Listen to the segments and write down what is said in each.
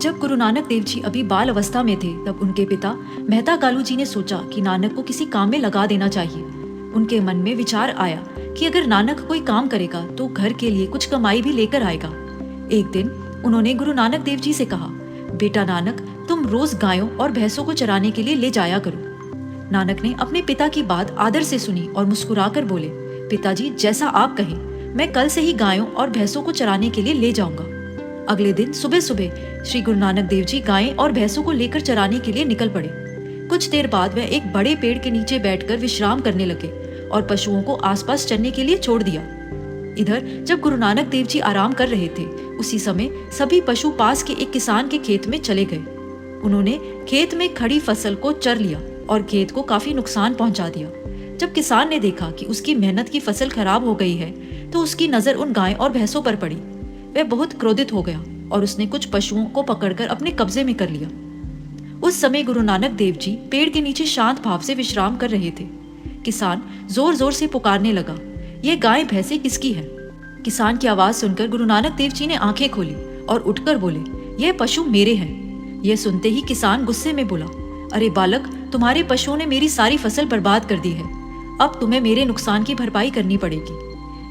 जब गुरु नानक देव जी अभी बाल अवस्था में थे, तब उनके पिता मेहता कालू जी ने सोचा कि नानक को किसी काम में लगा देना चाहिए। उनके मन में विचार आया कि अगर नानक कोई काम करेगा तो घर के लिए कुछ कमाई भी लेकर आएगा। एक दिन उन्होंने गुरु नानक देव जी से कहा, बेटा नानक, तुम रोज गायों और भैंसों को चराने के लिए ले जाया करो। नानक ने अपने पिता की बात आदर से सुनी और मुस्कुराकर बोले, पिताजी, जैसा आप कहें, मैं कल से ही गायों और भैंसों को चराने के लिए ले जाऊंगा। अगले दिन सुबह सुबह श्री गुरु नानक देव जी गायें और भैंसों को लेकर चराने के लिए निकल पड़े। कुछ देर बाद वह एक बड़े पेड़ के नीचे बैठकर विश्राम करने लगे और पशुओं को आसपास चरने के लिए छोड़ दिया। इधर जब गुरु नानक देव जी आराम कर रहे थे, उसी समय सभी पशु पास के एक किसान के खेत में चले गए। उन्होंने खेत में खड़ी फसल को चर लिया और खेत को काफी नुकसान पहुंचा दिया। जब किसान ने देखा कि उसकी मेहनत की फसल खराब हो गई है, तो उसकी नजर उन गाय और भैंसों पर पड़ी। वह बहुत क्रोधित हो गया और उसने कुछ पशुओं को पकड़कर अपने कब्जे में कर लिया। उस समय गुरु नानक देव जी पेड़ के नीचे शांत भाव से विश्राम कर रहे थे। किसान जोर जोर से पुकारने लगा, ये गाय भैंसें किसकी है? किसान की आवाज सुनकर गुरु नानक देव जी ने आंखें खोली और उठकर बोले, यह पशु मेरे हैं। यह सुनते ही किसान गुस्से में बोला, अरे बालक, तुम्हारे पशुओं ने मेरी सारी फसल बर्बाद कर दी है। अब तुम्हें मेरे नुकसान की भरपाई करनी पड़ेगी।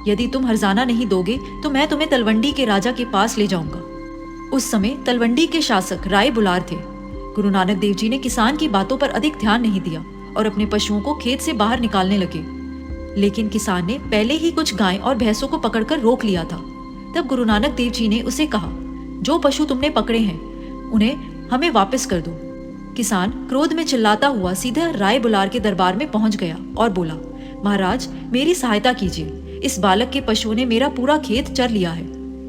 यदि तुम हर्जाना नहीं दोगे तो मैं तुम्हें तलवंडी के राजा के पास ले जाऊंगा। उस समय तलवंडी के शासक राय बुलार थे। गुरु नानक देव जी ने किसान की बातों पर अधिक ध्यान नहीं दिया और अपने पशुओं को खेत से बाहर निकालने लगे। लेकिन किसान ने पहले ही कुछ गाय और भैंसों को पकड़कर रोक लिया था। तब गुरु नानक देव जी ने उसे कहा, जो पशु तुमने पकड़े हैं उन्हें हमें वापस कर दो। किसान क्रोध में चिल्लाता हुआ सीधा राय बुलार के दरबार में पहुंच गया और बोला, महाराज, मेरी सहायता कीजिए। इस बालक के पशुओं ने मेरा पूरा खेत चर लिया है।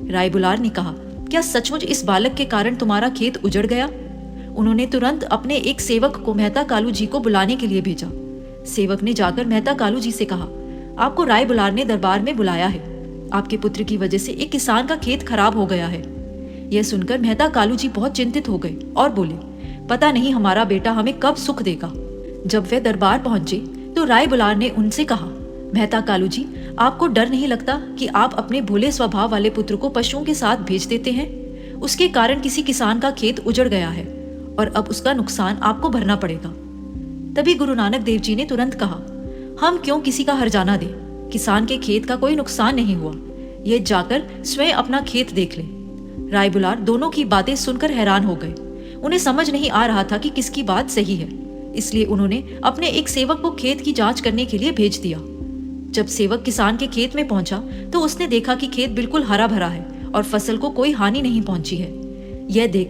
राय बुलार ने कहा, क्या सचमुच इस बालक के कारण तुम्हारा खेत उजड़ गया? उन्होंने तुरंत अपने एक सेवक को मेहता कालू जी को बुलाने के लिए भेजा। सेवक ने जाकर मेहता कालू जी से कहा, आपको राय बुलार ने दरबार में बुलाया है। आपके पुत्र की वजह से एक किसान का खेत खराब हो गया है। यह सुनकर मेहता कालू जी बहुत चिंतित हो गए और बोले, पता नहीं हमारा बेटा हमें कब सुख देगा। जब वे दरबार पहुंचे तो राय बुलार ने उनसे कहा, मेहता कालू जी, आपको डर नहीं लगता कि आप अपने भोले स्वभाव वाले पुत्र को पशुओं के साथ भेज देते हैं? उसके कारण किसी किसान का खेत उजड़ गया है और अब उसका नुकसान आपको भरना पड़ेगा। तभी गुरु नानक देव जी ने तुरंत कहा, हम क्यों किसी का हर्जाना दें? किसान के खेत का कोई नुकसान नहीं हुआ। ये जाकर स्वयं अपना खेत देख ले। राय बुलार दोनों की बातें सुनकर हैरान हो गए। उन्हें समझ नहीं आ रहा था कि किसकी बात सही है, इसलिए उन्होंने अपने एक सेवक को खेत की जांच करने के लिए भेज दिया। जब सेवक किसान के खेत में पहुंचा तो उसने देखा कि खेत बिल्कुल हरा भरा है और फसल को कोई हानि नहीं पहुंची है। यह देख